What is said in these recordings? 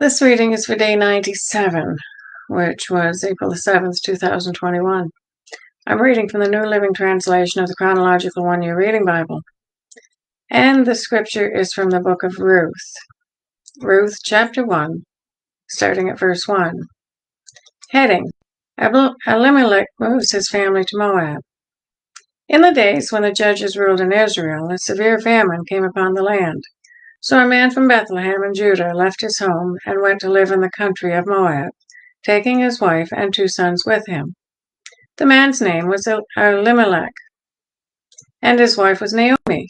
This reading is for day 97, which was April the 7th, 2021. I'm reading from the New Living Translation of the Chronological One-Year Reading Bible. And the scripture is from the book of Ruth. Ruth chapter 1, starting at verse 1. Heading: Elimelech moves his family to Moab. In the days when the judges ruled in Israel, a severe famine came upon the land. So a man from Bethlehem in Judah left his home and went to live in the country of Moab, taking his wife and 2 sons with him. The man's name was Elimelech, and his wife was Naomi.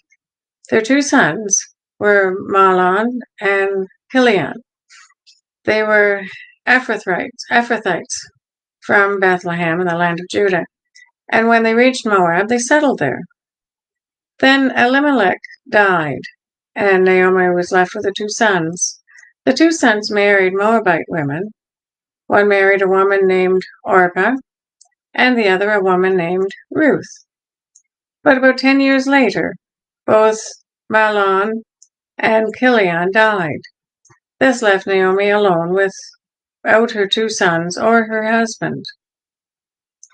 Their 2 sons were Mahlon and Chilion. They were Ephrathites from Bethlehem in the land of Judah, and when they reached Moab, they settled there. Then Elimelech died, and Naomi was left with the 2 sons. The 2 sons married Moabite women. One married a woman named Orpah, and the other a woman named Ruth. But about 10 years later, both Mahlon and Chilion died. This left Naomi alone without her 2 sons or her husband.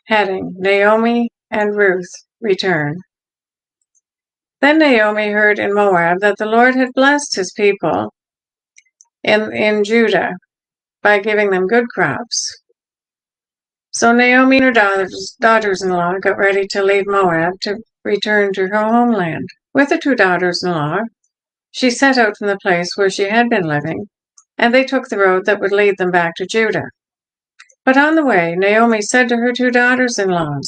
Heading: Naomi and Ruth return. Then Naomi heard in Moab that the Lord had blessed his people in Judah by giving them good crops. So Naomi and her daughters-in-law got ready to leave Moab to return to her homeland. With the 2 daughters-in-law, she set out from the place where she had been living, and they took the road that would lead them back to Judah. But on the way, Naomi said to her 2 daughters-in-law,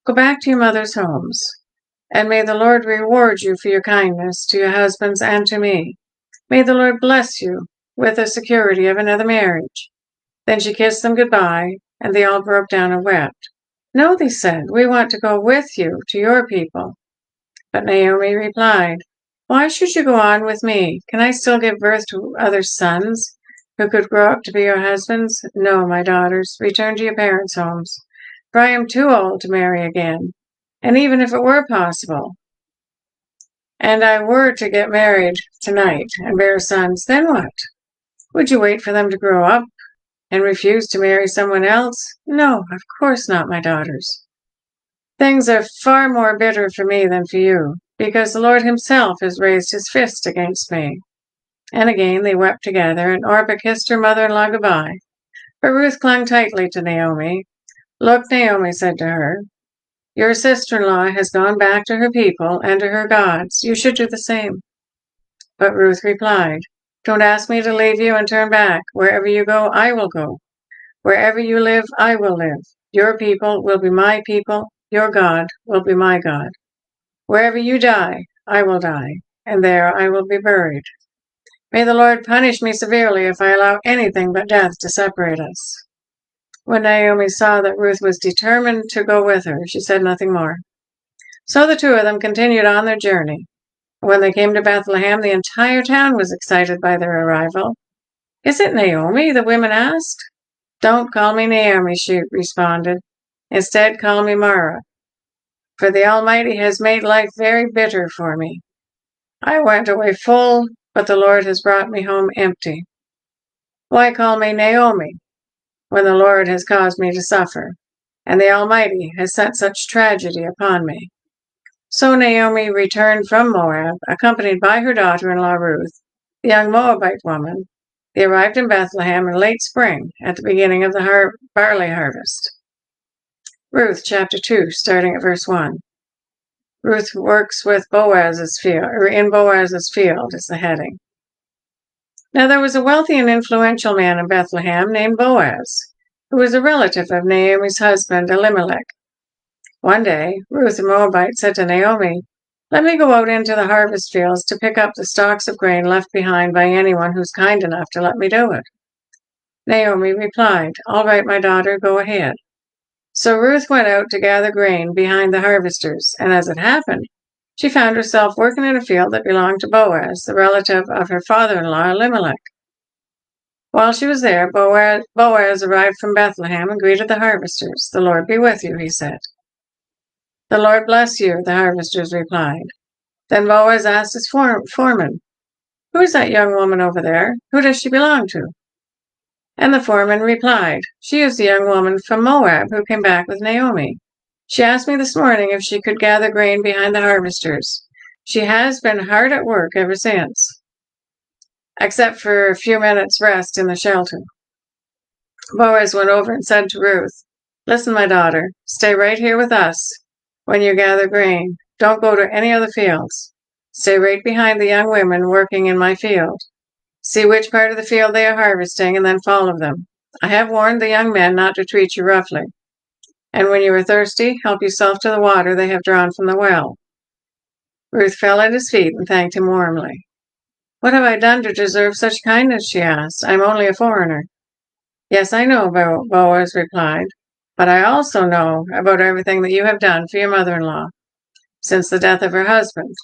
"Go back to your mother's homes, and may the Lord reward you for your kindness to your husbands and to me. May the Lord bless you with the security of another marriage." Then she kissed them goodbye, and they all broke down and wept. "No," they said, "we want to go with you to your people." But Naomi replied, "Why should you go on with me? Can I still give birth to other sons who could grow up to be your husbands? No, my daughters, return to your parents' homes, for I am too old to marry again. And even if it were possible, and I were to get married tonight and bear sons, then what? Would you wait for them to grow up and refuse to marry someone else? No, of course not, my daughters. Things are far more bitter for me than for you, because the Lord himself has raised his fist against me." And again they wept together, and Orpah kissed her mother-in-law goodbye. But Ruth clung tightly to Naomi. "Look," Naomi said to her, "your sister-in-law has gone back to her people and to her gods. You should do the same." But Ruth replied, "Don't ask me to leave you and turn back. Wherever you go, I will go. Wherever you live, I will live. Your people will be my people. Your God will be my God. Wherever you die, I will die, and there I will be buried. May the Lord punish me severely if I allow anything but death to separate us." When Naomi saw that Ruth was determined to go with her, she said nothing more. So the 2 of them continued on their journey. When they came to Bethlehem, the entire town was excited by their arrival. "Is it Naomi?" the women asked. "Don't call me Naomi," she responded. "Instead, call me Mara, for the Almighty has made life very bitter for me. I went away full, but the Lord has brought me home empty. Why call me Naomi when the Lord has caused me to suffer, and the Almighty has sent such tragedy upon me?" So Naomi returned from Moab, accompanied by her daughter-in-law Ruth, the young Moabite woman. They arrived in Bethlehem in late spring, at the beginning of the barley harvest. Ruth chapter 2, starting at verse 1. Ruth works with Boaz's field, or in Boaz's field is the heading. Now there was a wealthy and influential man in Bethlehem named Boaz, who was a relative of Naomi's husband Elimelech. One day, Ruth the Moabite said to Naomi, "Let me go out into the harvest fields to pick up the stalks of grain left behind by anyone who's kind enough to let me do it." Naomi replied, "All right, my daughter, go ahead." So Ruth went out to gather grain behind the harvesters, and as it happened, she found herself working in a field that belonged to Boaz, the relative of her father-in-law Elimelech. While she was there, Boaz arrived from Bethlehem and greeted the harvesters. "The Lord be with you," he said. "The Lord bless you," the harvesters replied. Then Boaz asked his foreman, "Who is that young woman over there? Who does she belong to?" And the foreman replied, "She is the young woman from Moab who came back with Naomi. She asked me this morning if she could gather grain behind the harvesters. She has been hard at work ever since, except for a few minutes' rest in the shelter." Boaz went over and said to Ruth, "Listen, my daughter, stay right here with us when you gather grain. Don't go to any other fields. Stay right behind the young women working in my field. See which part of the field they are harvesting and then follow them. I have warned the young men not to treat you roughly. And when you are thirsty, help yourself to the water they have drawn from the well." Ruth fell at his feet and thanked him warmly. "What have I done to deserve such kindness?" she asked. "I am only a foreigner." "Yes, I know," Boaz replied, "but I also know about everything that you have done for your mother-in-law since the death of your husband.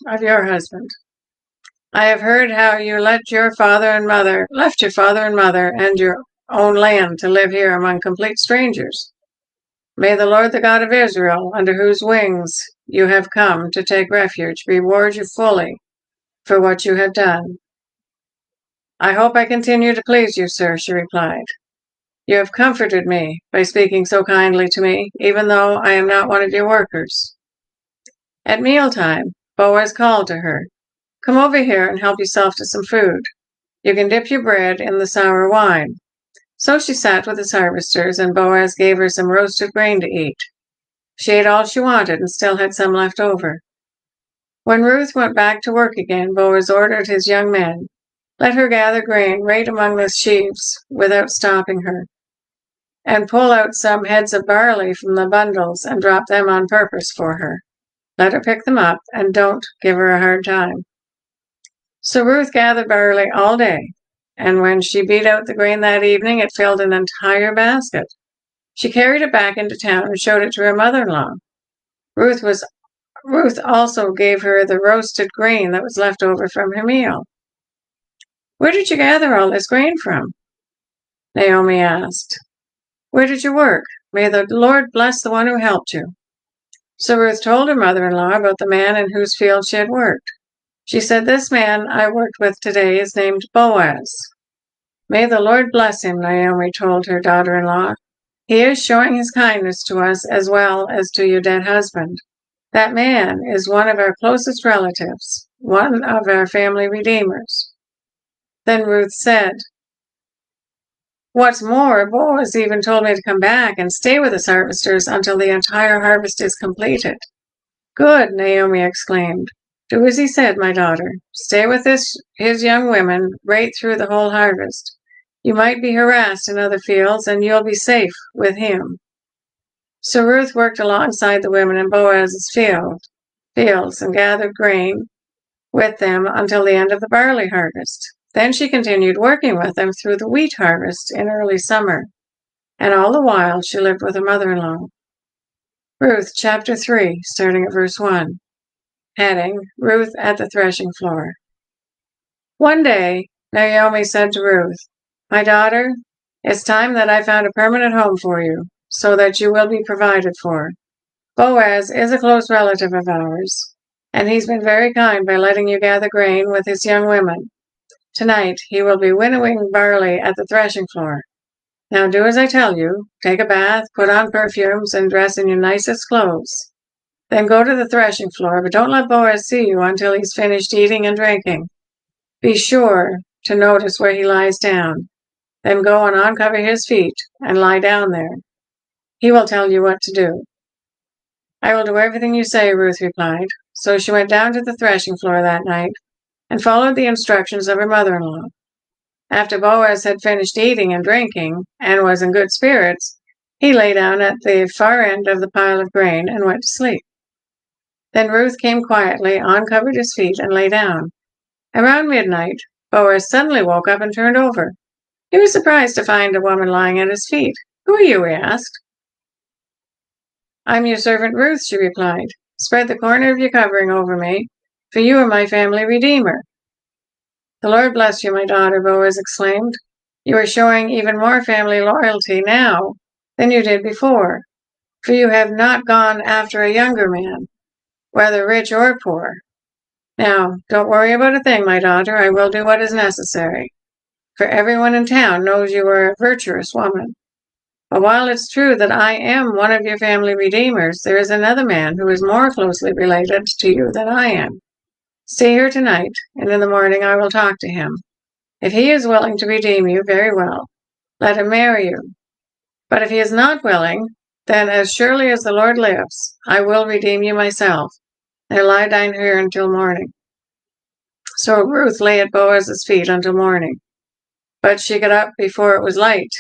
I have heard how you left your father and mother and your own land to live here among complete strangers. May the Lord, the God of Israel, under whose wings you have come to take refuge, reward you fully for what you have done." "I hope I continue to please you, sir," she replied. "You have comforted me by speaking so kindly to me, even though I am not one of your workers." At mealtime, Boaz called to her, "Come over here and help yourself to some food. You can dip your bread in the sour wine." So she sat with his harvesters, and Boaz gave her some roasted grain to eat. She ate all she wanted and still had some left over. When Ruth went back to work again, Boaz ordered his young men, "Let her gather grain right among the sheaves without stopping her, and pull out some heads of barley from the bundles and drop them on purpose for her. Let her pick them up, and don't give her a hard time." So Ruth gathered barley all day, and when she beat out the grain that evening, it filled an entire basket. She carried it back into town and showed it to her mother-in-law. Ruth also gave her the roasted grain that was left over from her meal. "Where did you gather all this grain from?" Naomi asked. "Where did you work? May the Lord bless the one who helped you." So Ruth told her mother-in-law about the man in whose field she had worked. She said, "This man I worked with today is named Boaz." "May the Lord bless him," Naomi told her daughter-in-law. "He is showing his kindness to us as well as to your dead husband. That man is one of our closest relatives, one of our family redeemers." Then Ruth said, "What's more, Boaz even told me to come back and stay with his harvesters until the entire harvest is completed." "Good," Naomi exclaimed. "Do as he said, my daughter. Stay with his young women right through the whole harvest. You might be harassed in other fields, and you'll be safe with him." So Ruth worked alongside the women in Boaz's fields and gathered grain with them until the end of the barley harvest. Then she continued working with them through the wheat harvest in early summer, and all the while she lived with her mother-in-law. Ruth chapter 3, starting at verse 1. Heading, Ruth at the threshing floor. One day, Naomi said to Ruth, "My daughter, it's time that I found a permanent home for you, so that you will be provided for. Boaz is a close relative of ours, and he's been very kind by letting you gather grain with his young women. Tonight he will be winnowing barley at the threshing floor. Now do as I tell you. Take a bath, put on perfumes, and dress in your nicest clothes. Then go to the threshing floor, but don't let Boaz see you until he's finished eating and drinking. Be sure to notice where he lies down. Then go and uncover his feet and lie down there. He will tell you what to do." "I will do everything you say," Ruth replied. So she went down to the threshing floor that night and followed the instructions of her mother-in-law. After Boaz had finished eating and drinking and was in good spirits, he lay down at the far end of the pile of grain and went to sleep. Then Ruth came quietly, uncovered his feet, and lay down. Around midnight, Boaz suddenly woke up and turned over. He was surprised to find a woman lying at his feet. "Who are you?" he asked. "I'm your servant Ruth," she replied. "Spread the corner of your covering over me, for you are my family redeemer." "The Lord bless you, my daughter," Boaz exclaimed. "You are showing even more family loyalty now than you did before, for you have not gone after a younger man, whether rich or poor. Now, don't worry about a thing, my daughter. I will do what is necessary. For everyone in town knows you are a virtuous woman. But while it's true that I am one of your family redeemers, there is another man who is more closely related to you than I am. Stay here tonight, and in the morning I will talk to him. If he is willing to redeem you, very well. Let him marry you. But if he is not willing, then as surely as the Lord lives, I will redeem you myself. Now lie down here until morning. So Ruth lay at Boaz's feet until morning. But she got up before it was light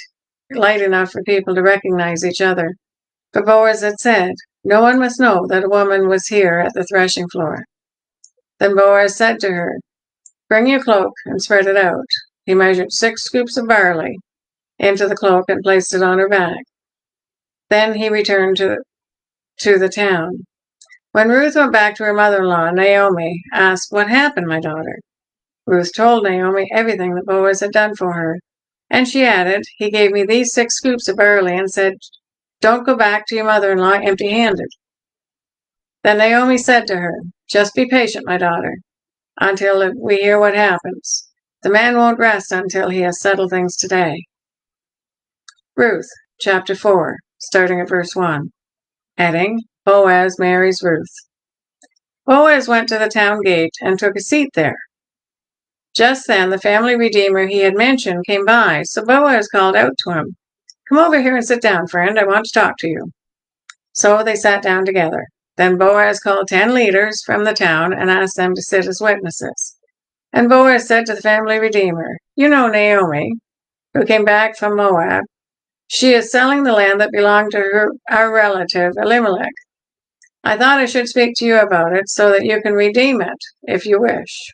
enough for people to recognize each other. For Boaz had said, "No one must know that a woman was here at the threshing floor." Then Boaz said to her, "Bring your cloak and spread it out." He measured 6 scoops of barley into the cloak and placed it on her back. Then he returned to the town. When Ruth went back to her mother-in-law, Naomi asked, "What happened, my daughter?" Ruth told Naomi everything that Boaz had done for her. And she added, "He gave me these 6 scoops of barley and said, 'Don't go back to your mother-in-law empty-handed.'" Then Naomi said to her, "Just be patient, my daughter, until we hear what happens. The man won't rest until he has settled things today." Ruth, chapter 4, starting at verse 1. Heading, Boaz marries Ruth. Boaz went to the town gate and took a seat there. Just then the family redeemer he had mentioned came by, so Boaz called out to him, "Come over here and sit down, friend. I want to talk to you." So they sat down together. Then Boaz called 10 leaders from the town and asked them to sit as witnesses. And Boaz said to the family redeemer, "You know Naomi, who came back from Moab. She is selling the land that belonged to our relative Elimelech. I thought I should speak to you about it so that you can redeem it if you wish.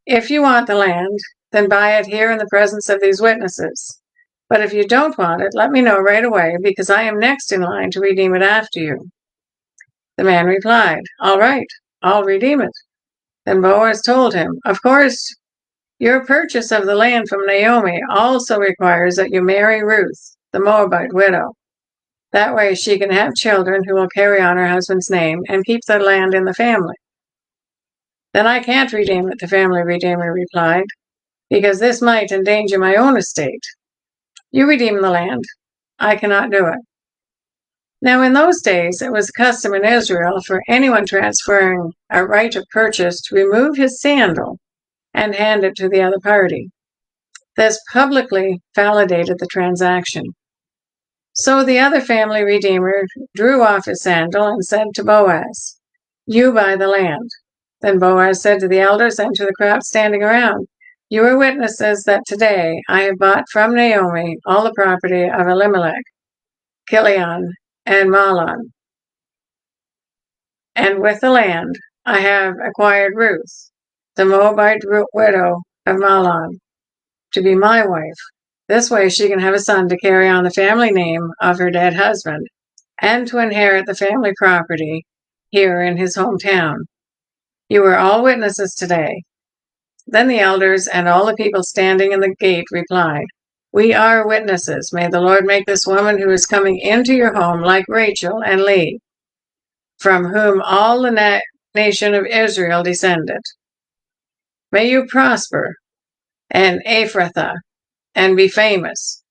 If you want the land, then buy it here in the presence of these witnesses. But if you don't want it, let me know right away, because I am next in line to redeem it after you." The man replied, "All right, I'll redeem it." Then Boaz told him, "Of course, your purchase of the land from Naomi also requires that you marry Ruth, the Moabite widow. That way she can have children who will carry on her husband's name and keep the land in the family." "Then I can't redeem it," the family redeemer replied, "because this might endanger my own estate. You redeem the land. I cannot do it." Now in those days it was a custom in Israel for anyone transferring a right of purchase to remove his sandal and hand it to the other party. This publicly validated the transaction. So the other family redeemer drew off his sandal and said to Boaz, "You buy the land." Then Boaz said to the elders and to the crowd standing around, "You are witnesses that today I have bought from Naomi all the property of Elimelech, Kilion, and Mahlon. And with the land I have acquired Ruth, the Moabite widow of Mahlon, to be my wife. This way she can have a son to carry on the family name of her dead husband and to inherit the family property here in his hometown. You are all witnesses today." Then the elders and all the people standing in the gate replied, "We are witnesses. May the Lord make this woman who is coming into your home like Rachel and Leah, from whom all the nation of Israel descended. May you prosper in Ephrathah and be famous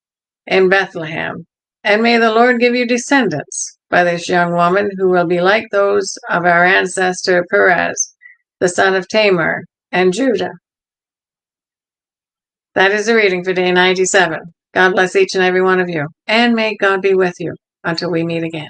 in Bethlehem. And may the Lord give you descendants by this young woman who will be like those of our ancestor Perez, the son of Tamar, and Judah." That is the reading for day 97. God bless each and every one of you, and may God be with you until we meet again.